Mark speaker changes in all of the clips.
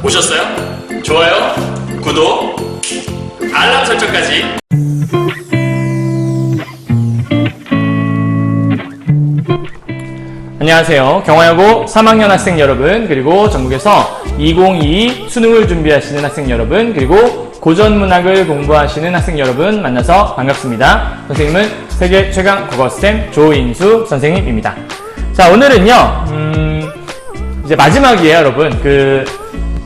Speaker 1: 보셨어요? 좋아요, 구독, 알람 설정까지. 안녕하세요. 경화여고 3학년 학생 여러분, 그리고 전국에서 2022 수능을 준비하시는 학생 여러분, 그리고 고전문학을 공부하시는 학생 여러분 만나서 반갑습니다. 선생님은 세계 최강 국어쌤 조인수 선생님입니다. 자, 오늘은요, 이제 마지막이에요, 여러분.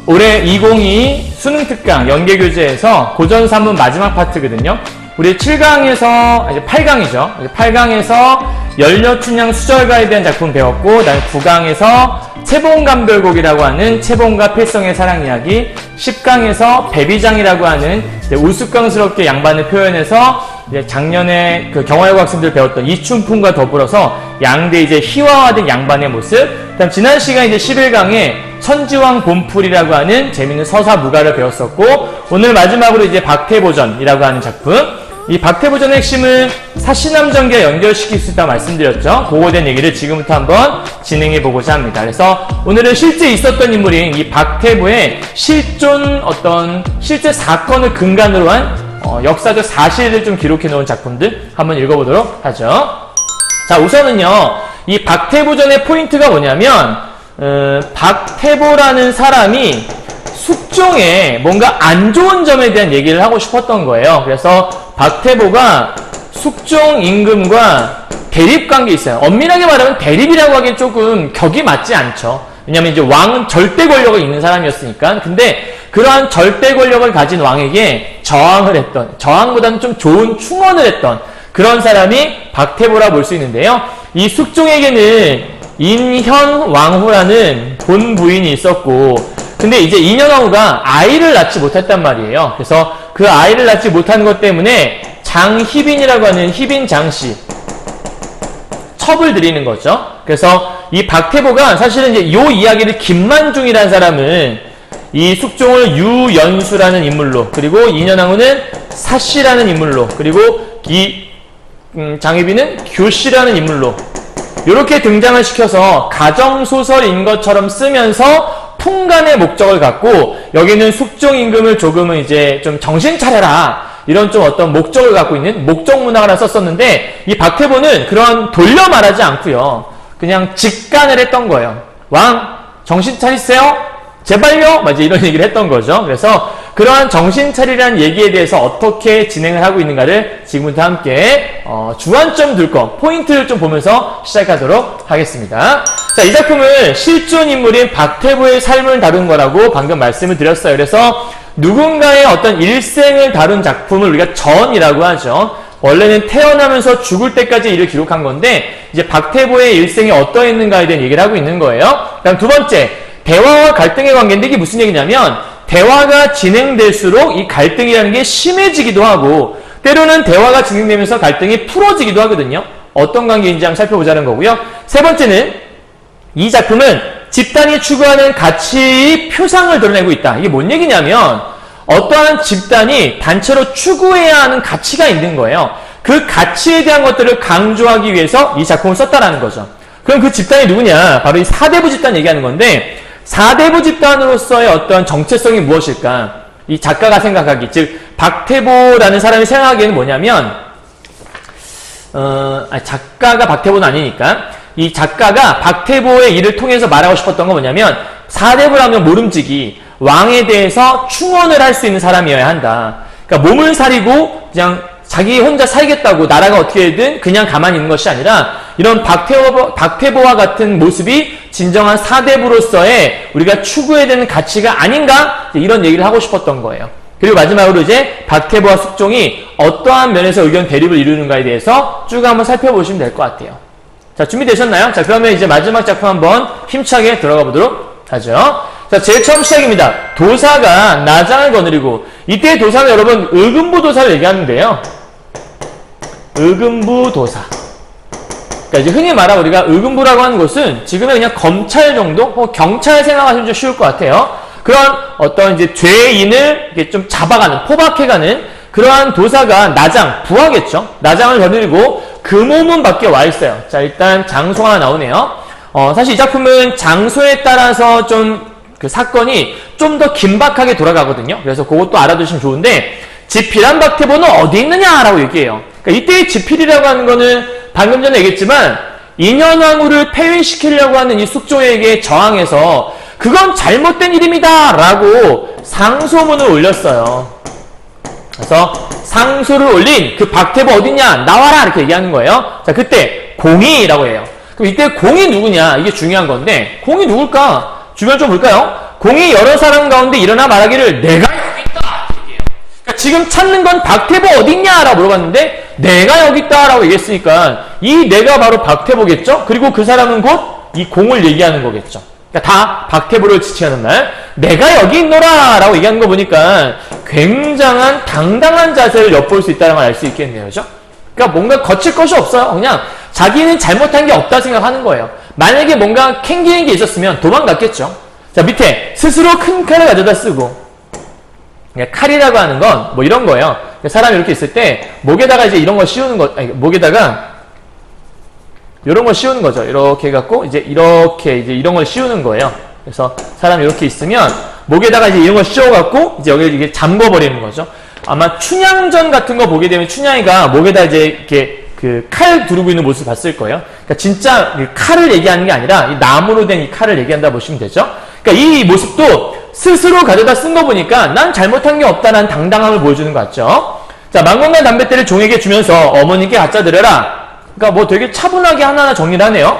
Speaker 1: 올해 2022 수능 특강 연계교재에서 고전 3문 마지막 파트거든요. 우리 7강에서, 이제 8강이죠. 8강에서 열려춘향 수절가에 대한 작품 배웠고, 그다음에 9강에서 채봉감별곡이라고 하는 채봉과 필성의 사랑 이야기, 10강에서 배비장이라고 하는 우스꽝스럽게 양반을 표현해서 이제 작년에 경화여고 학생들 배웠던 이춘풍과 더불어서 양대 이제 희화화된 양반의 모습, 그다음 지난 시간 이제 11강에 천지왕 봄풀이라고 하는 재밌는 서사 무가를 배웠었고, 오늘 마지막으로 이제 박태보전이라고 하는 작품, 이 박태보전의 핵심은 사시남전기와 연결시킬 수 있다고 말씀드렸죠. 그거에 대한 얘기를 지금부터 한번 진행해 보고자 합니다. 그래서 오늘은 실제 있었던 인물인 이 박태보의 실제 사건을 근간으로 한 역사적 사실을 좀 기록해 놓은 작품들 한번 읽어보도록 하죠. 자, 우선은요, 이 박태보전의 포인트가 뭐냐면, 박태보라는 사람이 숙종에 뭔가 안 좋은 점에 대한 얘기를 하고 싶었던 거예요. 그래서 박태보가 숙종 임금과 대립관계에 있어요. 엄밀하게 말하면 대립이라고 하기엔 조금 격이 맞지 않죠. 왜냐면 이제 왕은 절대 권력을 있는 사람이었으니까. 근데 그러한 절대 권력을 가진 왕에게 저항을 했던, 저항보다는 좀 좋은 충언을 했던 그런 사람이 박태보라 볼 수 있는데요. 이 숙종에게는 인현왕후라는 본 부인이 있었고, 근데 이제 인현왕후가 아이를 낳지 못했단 말이에요. 그래서 그 아이를 낳지 못한 것 때문에 장희빈이라고 하는 희빈 장씨 첩을 들이는 거죠. 그래서 이 박태보가 사실은 이제 요 이야기를 김만중이라는 사람은 이 숙종을 유연수라는 인물로, 그리고 인현왕후는 사씨라는 인물로, 그리고 이 장희빈은 교씨라는 인물로 이렇게 등장을 시켜서 가정소설인 것처럼 쓰면서 풍간의 목적을 갖고, 여기는 숙종 임금을 조금은 이제 좀 정신 차려라, 이런 좀 어떤 목적을 갖고 있는 목적 문학을 하나 썼었는데, 이 박태보는 그런 돌려 말하지 않고요, 그냥 직간을 했던 거예요. 왕, 정신 차리세요? 제발요? 맞아, 이런 얘기를 했던 거죠. 그래서 그러한 정신 차리라는 얘기에 대해서 어떻게 진행을 하고 있는가를 지금부터 함께 주안점 둘 거, 포인트를 좀 보면서 시작하도록 하겠습니다. 자, 이 작품은 실존 인물인 박태보의 삶을 다룬 거라고 방금 말씀을 드렸어요. 그래서 누군가의 어떤 일생을 다룬 작품을 우리가 전이라고 하죠. 원래는 태어나면서 죽을 때까지 일을 기록한 건데, 이제 박태보의 일생이 어떠했는가에 대한 얘기를 하고 있는 거예요. 그다음 두 번째, 대화와 갈등의 관계인데, 이게 무슨 얘기냐면, 대화가 진행될수록 이 갈등이라는 게 심해지기도 하고, 때로는 대화가 진행되면서 갈등이 풀어지기도 하거든요. 어떤 관계인지 한번 살펴보자는 거고요. 세 번째는, 이 작품은 집단이 추구하는 가치의 표상을 드러내고 있다. 이게 뭔 얘기냐면, 어떠한 집단이 단체로 추구해야 하는 가치가 있는 거예요. 그 가치에 대한 것들을 강조하기 위해서 이 작품을 썼다라는 거죠. 그럼 그 집단이 누구냐? 바로 이 사대부 집단 얘기하는 건데, 사대부 집단으로서의 어떤 정체성이 무엇일까? 이 작가가 생각하기, 즉 박태보라는 사람이 생각하기에는 뭐냐면, 작가가 박태보는 아니니까, 이 작가가 박태보의 일을 통해서 말하고 싶었던 건 뭐냐면, 사대부라면 모름지기, 왕에 대해서 충언을 할 수 있는 사람이어야 한다. 그러니까 몸을 사리고 그냥 자기 혼자 살겠다고 나라가 어떻게든 그냥 가만히 있는 것이 아니라, 이런 박태보와 같은 모습이 진정한 사대부로서의 우리가 추구해야 되는 가치가 아닌가? 이런 얘기를 하고 싶었던 거예요. 그리고 마지막으로 이제 박태보와 숙종이 어떠한 면에서 의견 대립을 이루는가에 대해서 쭉 한번 살펴보시면 될 것 같아요. 자, 준비되셨나요? 자, 그러면 이제 마지막 작품 한번 힘차게 들어가 보도록 하죠. 자, 제일 처음 시작입니다. 도사가 나장을 거느리고, 이때 도사는 여러분 의금부도사를 얘기하는데요. 의금부도사. 그러니까 이제 흔히 말하고 우리가 의금부라고 하는 것은 지금의 그냥 검찰 정도, 경찰 생각하시면 좀 쉬울 것 같아요. 그런 어떤 이제 죄인을 이렇게 좀 잡아가는, 포박해가는 그러한 도사가 나장, 부하겠죠. 나장을 거느리고 금오문 밖에 와 있어요. 자, 일단 장소가 나오네요. 사실 이 작품은 장소에 따라서 좀 그 사건이 좀 더 긴박하게 돌아가거든요. 그래서 그것도 알아두시면 좋은데, 지필한 박태보는 어디 있느냐라고 얘기해요. 그러니까 이때의 지필이라고 하는 거는 방금 전에 얘기했지만 인현왕후를 폐위시키려고 하는 이 숙종에게 저항해서 그건 잘못된 일입니다 라고 상소문을 올렸어요. 그래서 상소를 올린 그 박태보 어딨냐 나와라 이렇게 얘기하는 거예요. 자, 그때 공이라고 해요. 그럼 이때 공이 누구냐 이게 중요한 건데, 공이 누굴까? 주변 좀 볼까요? 공이 여러 사람 가운데 일어나 말하기를 내가 여기 있다 이렇게 얘기해요. 그러니까 지금 찾는 건 박태보 어딨냐라고 물어봤는데 내가 여기 있다라고 얘기했으니까 이 내가 바로 박태보겠죠? 그리고 그 사람은 곧 이 공을 얘기하는 거겠죠. 그러니까 다 박태보를 지칭하는 말, 내가 여기 있노라 라고 얘기하는 거 보니까 굉장한 당당한 자세를 엿볼 수 있다는 걸 알 수 있겠네요. 그죠? 그러니까 뭔가 거칠 것이 없어요. 그냥 자기는 잘못한 게 없다 생각하는 거예요. 만약에 뭔가 캥기는 게 있었으면 도망갔겠죠. 자, 밑에 스스로 큰 칼을 가져다 쓰고, 그러니까 칼이라고 하는 건 뭐 이런 거예요. 사람이 이렇게 있을 때 목에다가 이제 이런 거 씌우는 거, 아니, 목에다가 이런 걸 씌우는 거죠. 이렇게 해갖고 이제 이렇게 이제 이런 걸 씌우는 거예요. 그래서 사람이 이렇게 있으면 목에다가 이제 이런 걸 씌워갖고 이제 여기 이게 잠궈버리는 거죠. 아마 춘향전 같은 거 보게 되면 춘향이가 목에다 이제 이렇게 그 칼 두르고 있는 모습을 봤을 거예요. 그러니까 진짜 칼을 얘기하는 게 아니라 이 나무로 된 이 칼을 얘기한다 보시면 되죠. 그러니까 이 모습도 스스로 가져다 쓴 거 보니까 난 잘못한 게 없다는 당당함을 보여주는 것 같죠. 자, 망건과 담뱃대를 종에게 주면서 어머니께 갖다 드려라. 그러니까 뭐 되게 차분하게 하나하나 정리를 하네요.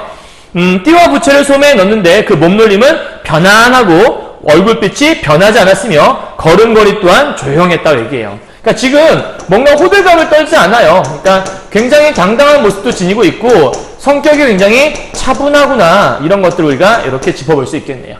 Speaker 1: 띠와 부채를 소매에 넣는데 그 몸놀림은 편안하고 얼굴빛이 변하지 않았으며 걸음걸이 또한 조용했다고 얘기해요. 그러니까 지금 뭔가 호들갑을 떨지 않아요. 그러니까 굉장히 당당한 모습도 지니고 있고 성격이 굉장히 차분하구나, 이런 것들을 우리가 이렇게 짚어볼 수 있겠네요.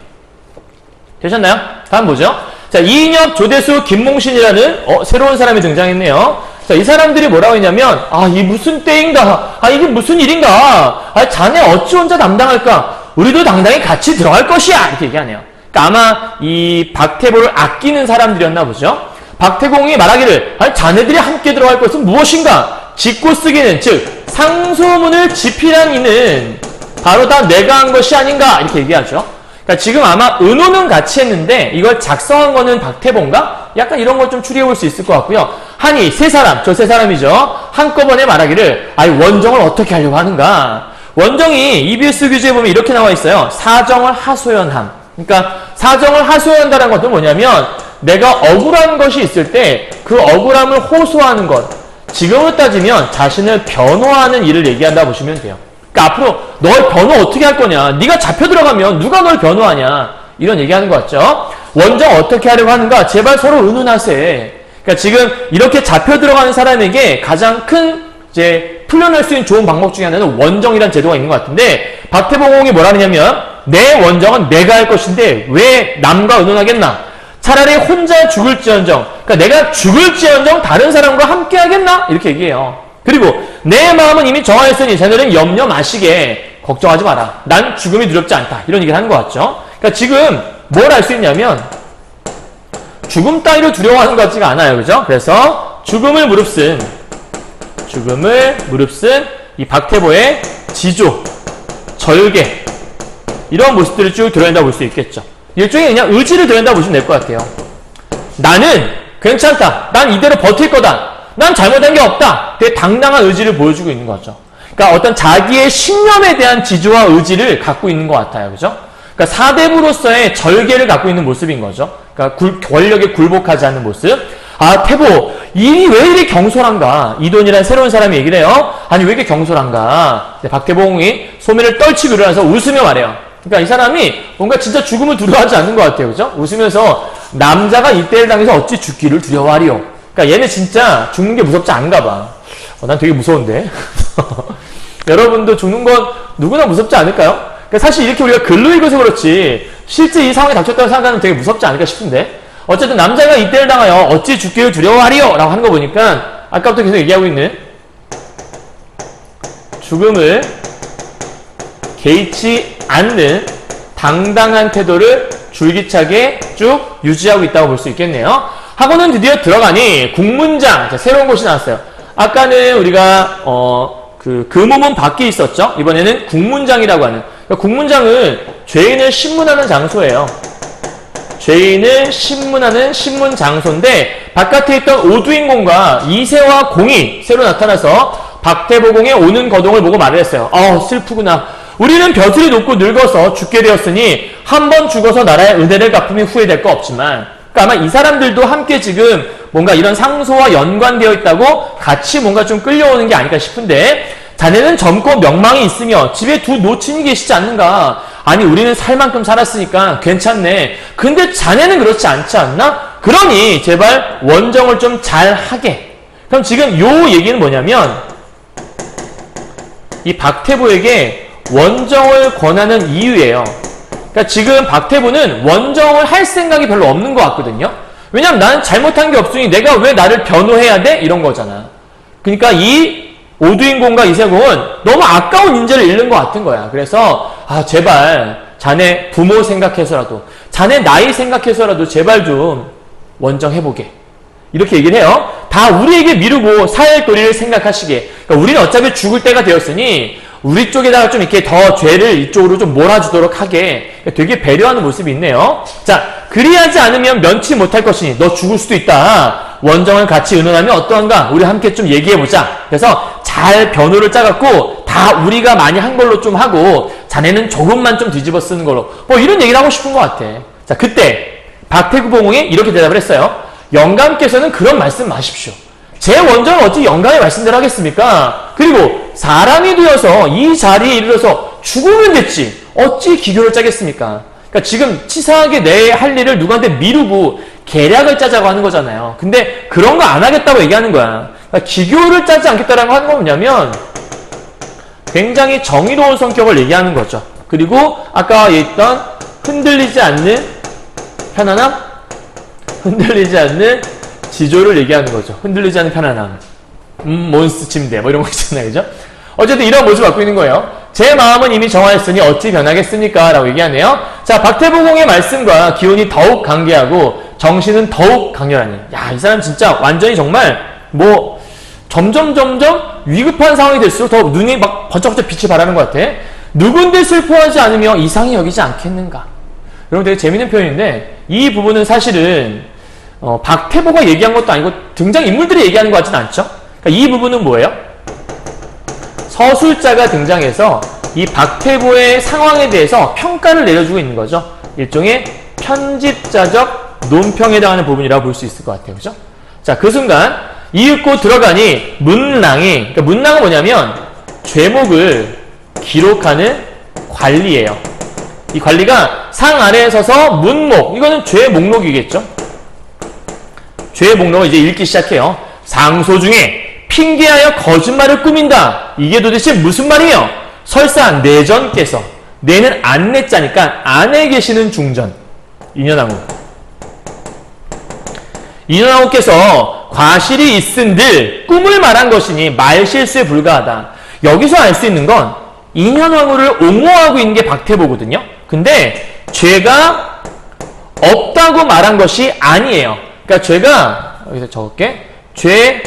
Speaker 1: 되셨나요? 다음 보죠. 자, 이인엽, 조대수, 김몽신이라는 새로운 사람이 등장했네요. 자, 이 사람들이 뭐라고 했냐면, 이 무슨 때인가? 이게 무슨 일인가? 자네 어찌 혼자 담당할까? 우리도 당당히 같이 들어갈 것이야! 이렇게 얘기하네요. 그러니까 아마 이 박태보를 아끼는 사람들이었나 보죠. 박태공이 말하기를, 자네들이 함께 들어갈 것은 무엇인가? 짓고 쓰기는, 즉 상소문을 집필한 이는 바로 다 내가 한 것이 아닌가? 이렇게 얘기하죠. 그러니까 지금 아마 은호는 같이 했는데 이걸 작성한 거는 박태봉가? 약간 이런 걸 좀 추리해볼 수 있을 것 같고요. 한이 세 사람, 저 세 사람이죠. 한꺼번에 말하기를 원정을 어떻게 하려고 하는가? 원정이 EBS 규제에 보면 이렇게 나와 있어요. 사정을 하소연함. 그러니까 사정을 하소연한다는 것은 뭐냐면 내가 억울한 것이 있을 때 그 억울함을 호소하는 것. 지금으로 따지면 자신을 변호하는 일을 얘기한다 보시면 돼요. 그러니까 앞으로 널 변호 어떻게 할 거냐? 네가 잡혀 들어가면 누가 널 변호하냐? 이런 얘기하는 것 같죠? 원정 어떻게 하려고 하는가? 제발 서로 의논하세. 그러니까 지금 이렇게 잡혀 들어가는 사람에게 가장 큰 이제 풀려날 수 있는 좋은 방법 중에 하나는 원정이라는 제도가 있는 것 같은데, 박태봉이 뭐라 하냐면 내 원정은 내가 할 것인데 왜 남과 의논하겠나? 차라리 혼자 죽을지언정, 그러니까 내가 죽을지언정 다른 사람과 함께 하겠나? 이렇게 얘기해요. 그리고 내 마음은 이미 정하였으니 자네는 염려 마시게, 걱정하지 마라. 난 죽음이 두렵지 않다. 이런 얘기를 하는 것 같죠. 그러니까 지금 뭘 알 수 있냐면 죽음 따위로 두려워하는 것 같지가 않아요. 그죠? 그래서 죽음을 무릅쓴 이 박태보의 지조, 절개, 이런 모습들을 쭉 드러낸다 볼 수 있겠죠. 일종의 그냥 의지를 드러낸다 보시면 될 것 같아요. 나는 괜찮다. 난 이대로 버틸 거다. 난 잘못한 게 없다. 되게 당당한 의지를 보여주고 있는 거죠. 그러니까 어떤 자기의 신념에 대한 지조와 의지를 갖고 있는 것 같아요. 그죠? 그러니까 사대부로서의 절개를 갖고 있는 모습인 거죠. 그러니까 권력에 굴복하지 않는 모습. 태보, 일이 왜 이리 경솔한가? 이돈이라는 새로운 사람이 얘기를 해요. 아니, 왜 이렇게 경솔한가? 박태봉이 소매를 떨치고 일어나서 웃으며 말해요. 그러니까 이 사람이 뭔가 진짜 죽음을 두려워하지 않는 것 같아요. 그죠? 웃으면서 남자가 이때를 당해서 어찌 죽기를 두려워하리요. 그러니까 얘네 진짜 죽는 게 무섭지 않은가 봐. 난 되게 무서운데. 여러분도 죽는 건 누구나 무섭지 않을까요? 그러니까 사실 이렇게 우리가 글로 읽어서 그렇지 실제 이 상황이 닥쳤다고 생각하면 되게 무섭지 않을까 싶은데, 어쨌든 남자가 이때를 당하여 어찌 죽기를 두려워하리요 라고 하는 거 보니까 아까부터 계속 얘기하고 있는 죽음을 개의치 않는 당당한 태도를 줄기차게 쭉 유지하고 있다고 볼 수 있겠네요. 학원은 드디어 들어가니 국문장, 자, 새로운 곳이 나왔어요. 아까는 우리가 그 금호문 밖에 있었죠. 이번에는 국문장이라고 하는, 그러니까 국문장은 죄인을 신문하는 장소예요. 죄인을 신문하는 신문 장소인데 바깥에 있던 오두인공과 이세와 공이 새로 나타나서 박태보공의 오는 거동을 보고 말을 했어요. 슬프구나. 우리는 벼슬이 높고 늙어서 죽게 되었으니 한 번 죽어서 나라의 은혜를 갚음이 후회될 거 없지만, 그러니까 아마 이 사람들도 함께 지금 뭔가 이런 상소와 연관되어 있다고 같이 뭔가 좀 끌려오는 게 아닐까 싶은데, 자네는 젊고 명망이 있으며 집에 두 노친이 계시지 않는가? 아니 우리는 살 만큼 살았으니까 괜찮네. 근데 자네는 그렇지 않지 않나? 그러니 제발 원정을 좀 잘하게. 그럼 지금 요 얘기는 뭐냐면 이 박태부에게 원정을 권하는 이유예요. 그러니까 지금 박태부는 원정을 할 생각이 별로 없는 것 같거든요. 왜냐면 나는 잘못한 게 없으니 내가 왜 나를 변호해야 돼? 이런 거잖아. 그러니까 이 오두인공과 이세공은 너무 아까운 인재를 잃는 것 같은 거야. 그래서 제발 자네 부모 생각해서라도, 자네 나이 생각해서라도 제발 좀 원정해보게. 이렇게 얘기를 해요. 다 우리에게 미루고 살 도리를 생각하시게. 그러니까 우리는 어차피 죽을 때가 되었으니 우리 쪽에다가 좀 이렇게 더 죄를 이쪽으로 좀 몰아주도록 하게. 되게 배려하는 모습이 있네요. 자, 그리하지 않으면 면치 못할 것이니 너 죽을 수도 있다. 원정을 같이 의논하면 어떠한가? 우리 함께 좀 얘기해보자. 그래서 잘 변호를 짜갖고 다 우리가 많이 한 걸로 좀 하고 자네는 조금만 좀 뒤집어 쓰는 걸로, 뭐 이런 얘기를 하고 싶은 것 같아. 자, 그때 박태구봉이 이렇게 대답을 했어요. 영감께서는 그런 말씀 마십시오. 제 원정은 어찌 영감의 말씀대로 하겠습니까? 그리고 사람이 되어서 이 자리에 이르러서 죽으면 됐지 어찌 기교를 짜겠습니까? 그러니까 지금 치사하게 내 할 일을 누구한테 미루고 계략을 짜자고 하는 거잖아요. 근데 그런 거 안 하겠다고 얘기하는 거야. 그러니까 기교를 짜지 않겠다라고 하는 건 뭐냐면 굉장히 정의로운 성격을 얘기하는 거죠. 그리고 아까 얘기했던 흔들리지 않는 편안함? 흔들리지 않는 지조를 얘기하는 거죠. 흔들리지 않는 편안함. 몬스터 침대 뭐 이런 거 있잖아요. 그죠? 어쨌든 이런 모습을 갖고 있는 거예요. 제 마음은 이미 정하였으니 어찌 변하겠습니까? 라고 얘기하네요. 자, 박태부공의 말씀과 기운이 더욱 강개하고 정신은 더욱 강렬하니. 야, 이 사람 진짜 완전히 정말 뭐 점점 위급한 상황이 될수록 더 눈이 막 번쩍번쩍 빛이 바라는 것 같아. 누군데 슬퍼하지 않으며 이상히 여기지 않겠는가? 여러분 되게 재밌는 표현인데 이 부분은 사실은 박태보가 얘기한 것도 아니고 등장인물들이 얘기하는 것 같지는 않죠? 그러니까 이 부분은 뭐예요? 서술자가 등장해서 이 박태보의 상황에 대해서 평가를 내려주고 있는 거죠. 일종의 편집자적 논평에 해당하는 부분이라고 볼 수 있을 것 같아요. 그죠? 자, 그 순간 이윽고 들어가니 문랑이, 그러니까 문랑은 뭐냐면 죄목을 기록하는 관리예요. 이 관리가 상 아래에 서서 문목, 이거는 죄 목록이겠죠? 죄 목록을 이제 읽기 시작해요. 상소 중에 핑계하여 거짓말을 꾸민다. 이게 도대체 무슨 말이며? 설사 내전께서, 내는 안내자니까 안에 계시는 중전 인현왕후. 인현왕후께서 과실이 있은들 꿈을 말한 것이니 말실수에 불과하다. 여기서 알 수 있는 건 인현왕후를 옹호하고 있는 게 박태보거든요. 근데 죄가 없다고 말한 것이 아니에요. 그러니까 죄가, 여기서 적을게. 죄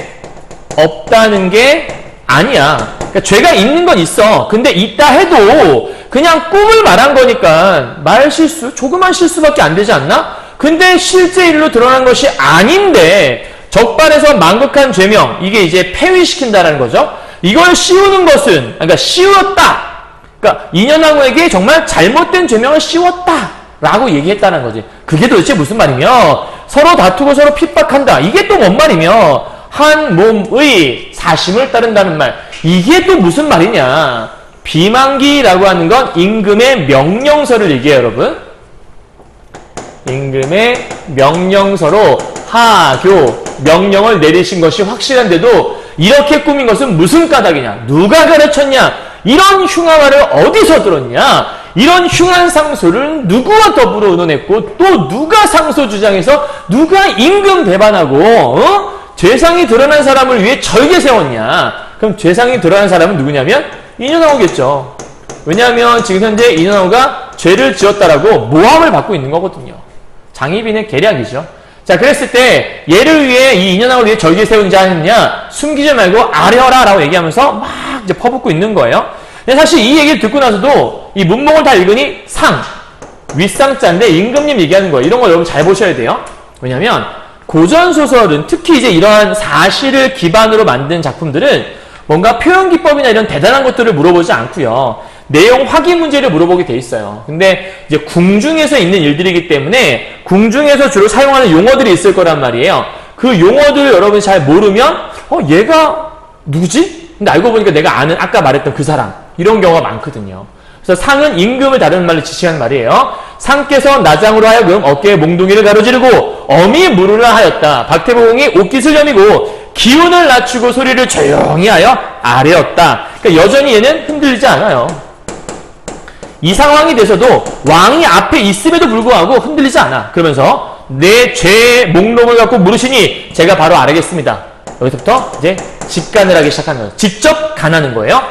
Speaker 1: 없다는 게 아니야. 그러니까 죄가 있는 건 있어. 근데 있다 해도 그냥 꿈을 말한 거니까 말실수, 조그만 실수밖에 안 되지 않나? 근데 실제 일로 드러난 것이 아닌데 적발해서 망극한 죄명, 이게 이제 폐위시킨다라는 거죠. 이걸 씌우는 것은, 그러니까 씌웠다. 그러니까 인현왕후에게 정말 잘못된 죄명을 씌웠다 라고 얘기했다는 거지. 그게 도대체 무슨 말이며, 서로 다투고 서로 핍박한다, 이게 또 뭔 말이며, 한 몸의 사심을 따른다는 말, 이게 또 무슨 말이냐. 비만기라고 하는 건 임금의 명령서를 얘기해요. 여러분, 임금의 명령서로 하교 명령을 내리신 것이 확실한데도 이렇게 꾸민 것은 무슨 까닭이냐, 누가 가르쳤냐, 이런 흉화말을 어디서 들었냐, 이런 흉한 상소를 누구와 더불어 의논했고 또 누가 상소 주장해서 누가 임금 배반하고 죄상이 드러난 사람을 위해 절개 세웠냐. 그럼 죄상이 드러난 사람은 누구냐면 인현왕후겠죠. 왜냐하면 지금 현재 인현왕후가 죄를 지었다라고 모함을 받고 있는 거거든요. 장희빈의 계략이죠. 자, 그랬을 때 얘를 위해, 이 인현왕후를 위해 절개 세운 자 했냐, 숨기지 말고 아려라 라고 얘기하면서 막 이제 퍼붓고 있는 거예요. 근데 사실 이 얘기를 듣고 나서도 이 문목을 다 읽으니 상, 윗상자인데 임금님 얘기하는 거예요. 이런 거 여러분 잘 보셔야 돼요. 왜냐면 고전소설은 특히 이제 이러한 사실을 기반으로 만든 작품들은 뭔가 표현기법이나 이런 대단한 것들을 물어보지 않고요. 내용 확인 문제를 물어보게 돼 있어요. 근데 이제 궁중에서 있는 일들이기 때문에 궁중에서 주로 사용하는 용어들이 있을 거란 말이에요. 그 용어들을 여러분이 잘 모르면 얘가 누구지? 근데 알고 보니까 내가 아는 아까 말했던 그 사람. 이런 경우가 많거든요. 그래서 상은 임금을 다루는 말을 지칭하는 말이에요. 상께서 나장으로 하여금 어깨에 몽둥이를 가로지르고 어미 물으라 하였다. 박태봉이 옷깃을 여미고 기운을 낮추고 소리를 조용히 하여 아뢰었다. 그러니까 여전히 얘는 흔들리지 않아요. 이 상황이 돼서도 왕이 앞에 있음에도 불구하고 흔들리지 않아. 그러면서 내 죄의 목록을 갖고 물으시니 제가 바로 아뢰겠습니다. 여기서부터 이제 직간을 하기 시작하는 거예요. 직접 간하는 거예요.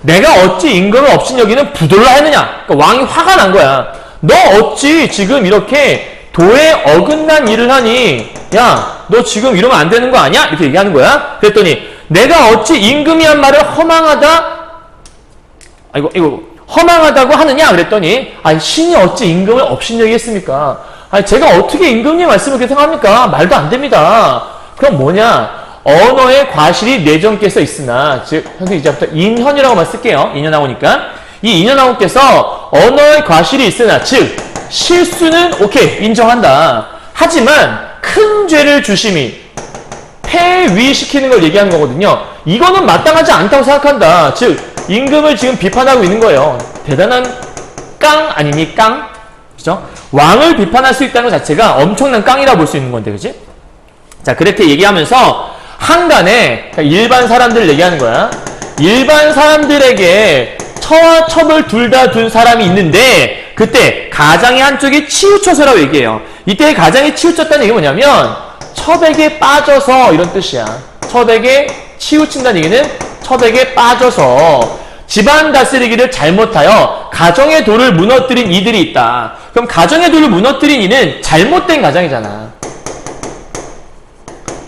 Speaker 1: 내가 어찌 임금을 업신여기는 부돌라 했느냐. 그러니까 왕이 화가 난 거야. 너 어찌 지금 이렇게 도에 어긋난 일을 하니? 야, 너 지금 이러면 안 되는 거 아니야? 이렇게 얘기하는 거야. 그랬더니 내가 어찌 임금이 한 말을 허망하다? 이거 허망하다고 하느냐? 그랬더니 신이 어찌 임금을 업신여기겠습니까? 제가 어떻게 임금님 말씀을 그렇게 생각합니까? 말도 안 됩니다. 그럼 뭐냐? 언어의 과실이 내정께서 있으나, 즉 선생님 이제부터 인현이라고만 쓸게요. 인현 나오니까 이 인현 나오께서 언어의 과실이 있으나, 즉 실수는 오케이 인정한다. 하지만 큰 죄를 주심이 폐위시키는 걸 얘기하는 거거든요. 이거는 마땅하지 않다고 생각한다. 즉 임금을 지금 비판하고 있는 거예요. 대단한 깡 아니니 깡? 그죠? 왕을 비판할 수 있다는 것 자체가 엄청난 깡이라 볼 수 있는 건데, 그지? 자, 그렇게 얘기하면서 한간에 일반 사람들을 얘기하는 거야. 일반 사람들에게 처와 첩을 둘 다 둔 사람이 있는데 그때 가장의 한쪽이 치우쳐서라고 얘기해요. 이때 가장이 치우쳤다는 얘기 뭐냐면 첩에게 빠져서 이런 뜻이야. 첩에게 치우친다는 얘기는 첩에게 빠져서 집안 다스리기를 잘못하여 가정의 도를 무너뜨린 이들이 있다. 그럼 가정의 도를 무너뜨린 이는 잘못된 가장이잖아.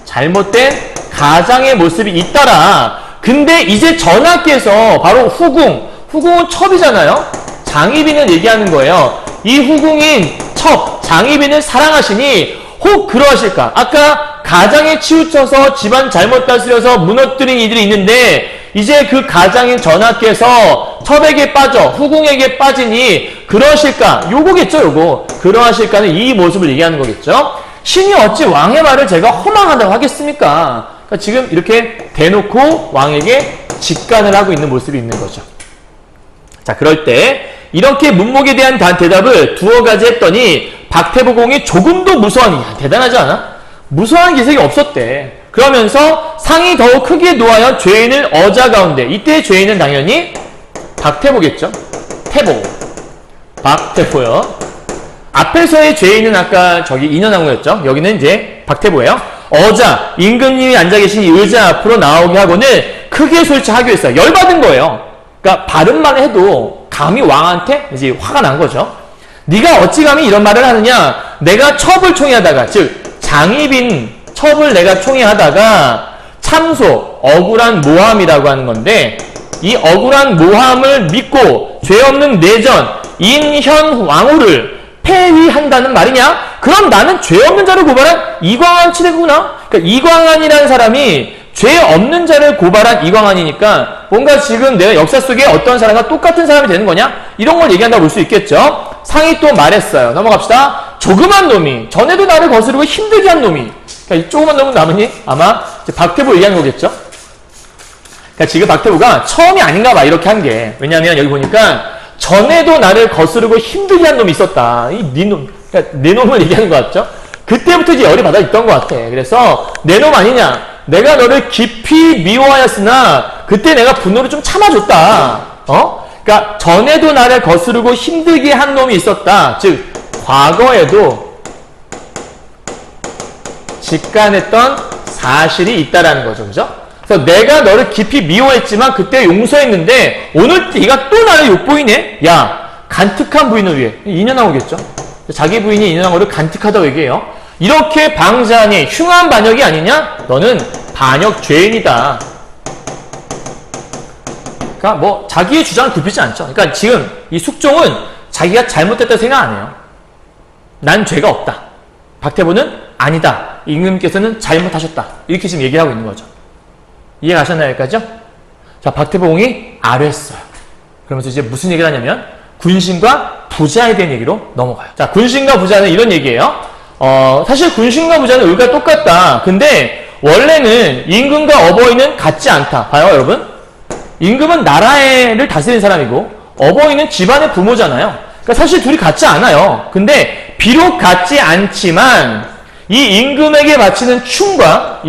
Speaker 1: 잘못된 가장의 모습이 있더라. 근데 이제 전하께서 바로 후궁은 첩이잖아요. 장희빈을 얘기하는 거예요. 이 후궁인 첩, 장희빈을 사랑하시니 혹 그러하실까? 아까 가장에 치우쳐서 집안 잘못 다스려서 무너뜨린 이들이 있는데 이제 그 가장인 전하께서 첩에게 빠져 후궁에게 빠지니 그러실까? 요거겠죠, 요거. 그러하실까는 이 모습을 얘기하는 거겠죠. 신이 어찌 왕의 말을 제가 허망하다고 하겠습니까? 그러니까 지금 이렇게 대놓고 왕에게 직간을 하고 있는 모습이 있는 거죠. 자, 그럴 때 이렇게 문목에 대한 대답을 두어 가지 했더니 박태부공이 조금도 무서워하니, 대단하지 않아? 무서워하는 기색이 없었대. 그러면서 상이 더욱 크게 놓아여 죄인을 어자 가운데, 이때의 죄인은 당연히 박태부겠죠. 태보, 박태포요. 앞에서의 죄인은 아까 저기 인현왕후였죠. 여기는 이제 박태보예요. 어자, 임금님이 앉아 계신 이 의자 앞으로 나오게 하고는 크게 소리치하기로 했어요. 열받은 거예요. 그러니까 발음만 해도 감히 왕한테 이제 화가 난 거죠. 네가 어찌 감히 이런 말을 하느냐? 내가 첩을 총애하다가, 즉 장희빈 첩을 내가 총애하다가 참소, 억울한 모함이라고 하는 건데, 이 억울한 모함을 믿고 죄 없는 내전 인현왕후를 폐위한다는 말이냐? 그럼 나는 죄 없는 자를 고발한 이광한 치대구나. 그러니까 이광한이라는 사람이 죄 없는 자를 고발한 이광한이니까 뭔가 지금 내가 역사 속에 어떤 사람과 똑같은 사람이 되는 거냐? 이런 걸 얘기한다고 볼 수 있겠죠. 상이 또 말했어요. 넘어갑시다. 조그만 놈이, 전에도 나를 거스르고 힘들게 한 놈이. 그러니까 이 조그만 놈은 남으니 아마 박태부 얘기하는 거겠죠. 그러니까 지금 박태부가 처음이 아닌가 봐, 이렇게 한 게. 왜냐하면 여기 보니까 전에도 나를 거스르고 힘들게 한 놈이 있었다. 네 놈, 그러니까 내 놈을 얘기하는 것 같죠? 그때부터 이제 열이 받아 있던 것 같아. 그래서 내 놈 아니냐? 내가 너를 깊이 미워하였으나 그때 내가 분노를 좀 참아줬다. 그러니까 전에도 나를 거스르고 힘들게 한 놈이 있었다. 즉 과거에도 직간했던 사실이 있다라는 거죠, 그죠? 그래서 내가 너를 깊이 미워했지만 그때 용서했는데 오늘 네가 또 나를 욕보이네? 야, 간특한 부인을 위해. 인연왕후겠죠? 자기 부인이 인연왕후를 간특하다고 얘기해요. 이렇게 방자하니 흉한 반역이 아니냐? 너는 반역 죄인이다. 그러니까 뭐 자기의 주장을 굽히지 않죠. 그러니까 지금 이 숙종은 자기가 잘못했다고 생각 안 해요. 난 죄가 없다. 박태보는 아니다. 임금님께서는 잘못하셨다. 이렇게 지금 얘기하고 있는 거죠. 이해 가셨나요, 여기까지요? 자, 박태봉이 아뢰었어요. 그러면서 이제 무슨 얘기를 하냐면 군신과 부자에 대한 얘기로 넘어가요. 자, 군신과 부자는 이런 얘기예요. 사실 군신과 부자는 의가 똑같다. 근데 원래는 임금과 어버이는 같지 않다. 봐요, 여러분. 임금은 나라를 다스리는 사람이고 어버이는 집안의 부모잖아요. 그러니까 사실 둘이 같지 않아요. 근데 비록 같지 않지만 이 임금에게 바치는 충과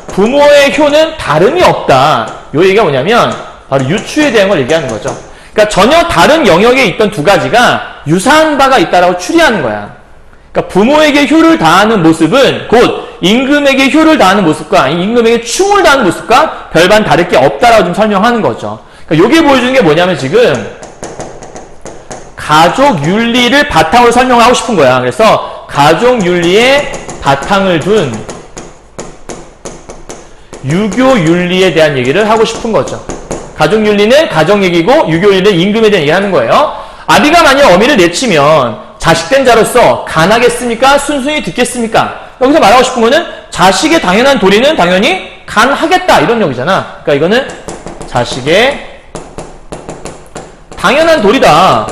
Speaker 1: 부모의 효는 다름이 없다. 이 얘기가 뭐냐면 바로 유추에 대한 걸 얘기하는 거죠. 그러니까 전혀 다른 영역에 있던 두 가지가 유사한 바가 있다라고 추리하는 거야. 그러니까 부모에게 효를 다하는 모습은 곧 임금에게 효를 다하는 모습과 임금에게 충을 다하는 모습과 별반 다를 게 없다라고 좀 설명하는 거죠. 그러니까 이게 보여주는 게 뭐냐면 지금 가족 윤리를 바탕으로 설명하고 싶은 거야. 그래서 가족 윤리에 바탕을 둔 유교 윤리에 대한 얘기를 하고 싶은 거죠. 가족 윤리는 가정 얘기고 유교 윤리는 임금에 대한 얘기를 하는 거예요. 아비가 만약 어미를 내치면 자식된 자로서 간하겠습니까? 순순히 듣겠습니까? 여기서 말하고 싶은 거는 자식의 당연한 도리는 당연히 간하겠다 이런 얘기잖아. 그러니까 이거는 자식의 당연한 도리다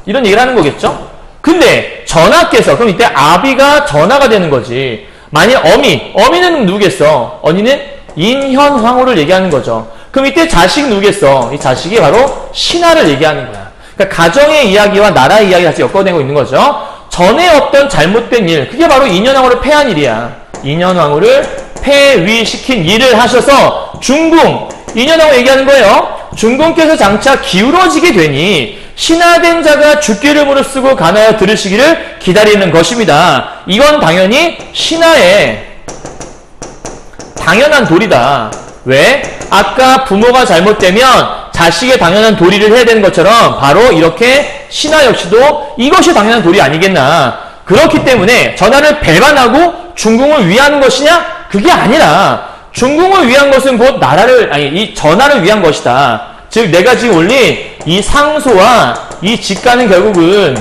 Speaker 1: 이런 얘기를 하는 거겠죠. 근데 전하께서 그럼 이때 아비가 전하가 되는 거지. 만약 어미는 누구겠어? 어미는 인현황후를 얘기하는 거죠. 그럼 이때 자식 누구겠어? 이 자식이 바로 신하를 얘기하는 거야. 그러니까 가정의 이야기와 나라의 이야기가 같이 엮어내고 있는 거죠. 전에 없던 잘못된 일, 그게 바로 인현왕후를 폐한 일이야. 인현왕후를 폐위시킨 일을 하셔서 중궁, 인현왕후 얘기하는 거예요. 중궁께서 장차 기울어지게 되니 신하된 자가 죽기를 무릅쓰고 간하여 들으시기를 기다리는 것입니다. 이건 당연히 신하의 당연한 도리다. 왜? 아까 부모가 잘못되면 자식의 당연한 도리를 해야 되는 것처럼 바로 이렇게 신하 역시도 이것이 당연한 도리 아니겠나. 그렇기 때문에 전하를 배반하고 중궁을 위하는 것이냐? 그게 아니라 중궁을 위한 것은 곧 이 전하를 위한 것이다. 즉 내가 지금 올린 이 상소와 이 직가는 결국은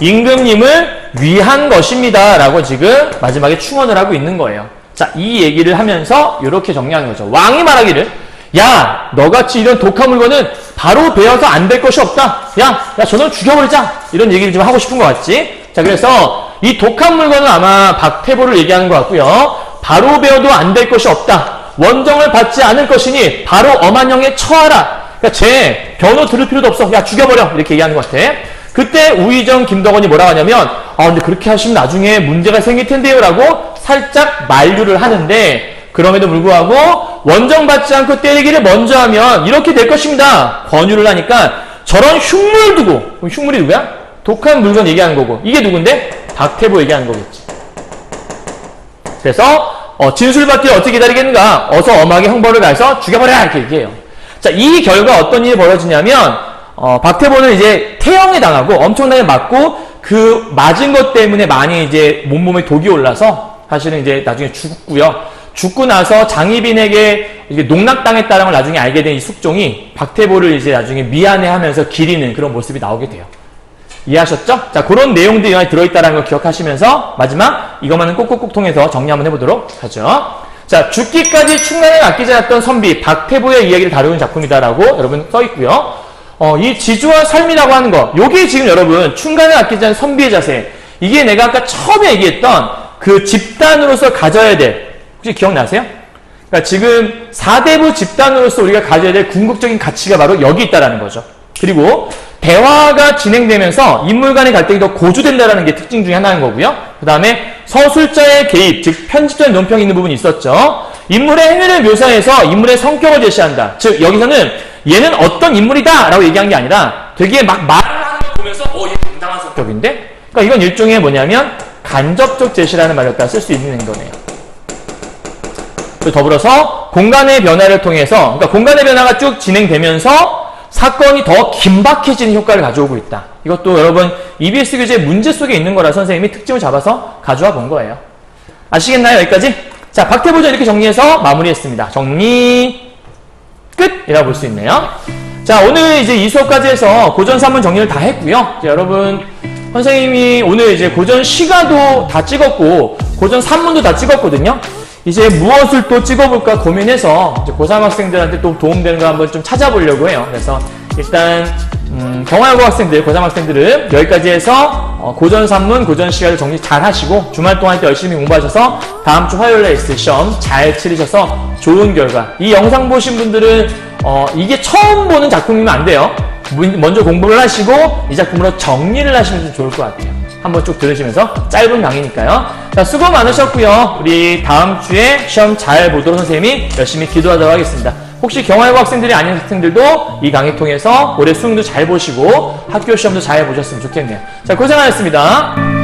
Speaker 1: 임금님을 위한 것입니다. 라고 지금 마지막에 충언을 하고 있는 거예요. 자, 이 얘기를 하면서 이렇게 정리하는 거죠. 왕이 말하기를 야, 너같이 이런 독한 물건은 바로 베어서 안 될 것이 없다. 야, 저놈 죽여버리자. 이런 얘기를 좀 하고 싶은 것 같지? 자, 그래서 이 독한 물건은 아마 박태보를 얘기하는 것 같고요. 바로 베어도 안 될 것이 없다. 원정을 받지 않을 것이니 바로 엄한영에 처하라. 그러니까 쟤 변호 들을 필요도 없어. 야, 죽여버려. 이렇게 얘기하는 것 같아. 그때 우의정 김덕원이 뭐라고 하냐면 근데 그렇게 하시면 나중에 문제가 생길 텐데요. 라고 살짝 만류를 하는데 그럼에도 불구하고 원정받지 않고 때리기를 먼저 하면 이렇게 될 것입니다. 권유를 하니까 저런 흉물 두고, 흉물이 누구야? 독한 물건 얘기하는 거고, 이게 누군데? 박태보 얘기하는 거겠지. 그래서 진술받기를 어떻게 기다리겠는가? 어서 엄하게 형벌을 가해서 죽여버려! 이렇게 얘기해요. 자, 이 결과 어떤 일이 벌어지냐면 박태보는 이제 태형에 당하고 엄청나게 맞고 그 맞은 것 때문에 많이 이제 몸몸에 독이 올라서 사실은 이제 나중에 죽고요. 죽고 나서 장희빈에게 이게 농락당했다는 걸 나중에 알게 된 이 숙종이 박태보를 이제 나중에 미안해하면서 기리는 그런 모습이 나오게 돼요. 이해하셨죠? 자, 그런 내용들이 여기 들어있다는 걸 기억하시면서 마지막 이것만은 꼭꼭꼭 통해서 정리 한번 해보도록 하죠. 자, 죽기까지 충란을 아끼지 않았던 선비 박태보의 이야기를 다루는 작품이다라고 여러분 써있고요. 이 지주와 삶이라고 하는 거, 요게 지금 여러분 충간을 아끼지 않은 선비의 자세, 이게 내가 아까 처음에 얘기했던 그 집단으로서 가져야 될, 혹시 기억나세요? 그러니까 지금 4대부 집단으로서 우리가 가져야 될 궁극적인 가치가 바로 여기 있다라는 거죠. 그리고 대화가 진행되면서 인물 간의 갈등이 더 고조된다는 게 특징 중에 하나인 거고요. 그 다음에 서술자의 개입, 즉 편집자의 논평이 있는 부분이 있었죠. 인물의 행위를 묘사해서 인물의 성격을 제시한다. 즉 여기서는 얘는 어떤 인물이다 라고 얘기한 게 아니라 되게 막 말을 하는 걸 보면서 얘 당당한 성격인데? 그러니까 이건 일종의 뭐냐면 간접적 제시라는 말을 갖다 쓸 수 있는 거네요. 더불어서 공간의 변화를 통해서, 그러니까 공간의 변화가 쭉 진행되면서 사건이 더 긴박해지는 효과를 가져오고 있다. 이것도 여러분 EBS 교재 문제 속에 있는 거라 선생님이 특징을 잡아서 가져와 본 거예요. 아시겠나요? 여기까지? 자, 박태보전 이렇게 정리해서 마무리했습니다. 정리 끝! 이라고 볼 수 있네요. 자, 오늘 이제 이 수업까지 해서 고전 3문 정리를 다 했고요. 이제 여러분, 선생님이 오늘 이제 고전 시가도 다 찍었고, 고전 3문도 다 찍었거든요. 이제 무엇을 또 찍어볼까 고민해서 이제 고3 학생들한테 또 도움되는 거 한번 좀 찾아보려고 해요. 그래서 일단, 경화여고 학생들, 고3 학생들은 여기까지 해서 고전 3문, 고전 시가를 정리 잘 하시고, 주말 동안 열심히 공부하셔서 다음 주 화요일에 있을 시험 잘 치르셔서 좋은 결과. 이 영상 보신 분들은 이게 처음 보는 작품이면 안 돼요. 먼저 공부를 하시고 이 작품으로 정리를 하시면 좀 좋을 것 같아요. 한번 쭉 들으시면서 짧은 강의니까요. 자, 수고 많으셨고요. 우리 다음 주에 시험 잘 보도록 선생님이 열심히 기도하도록 하겠습니다. 혹시 경화여고 학생들이 아닌 학생들도 이 강의 통해서 올해 수능도 잘 보시고 학교 시험도 잘 보셨으면 좋겠네요. 자, 고생하셨습니다.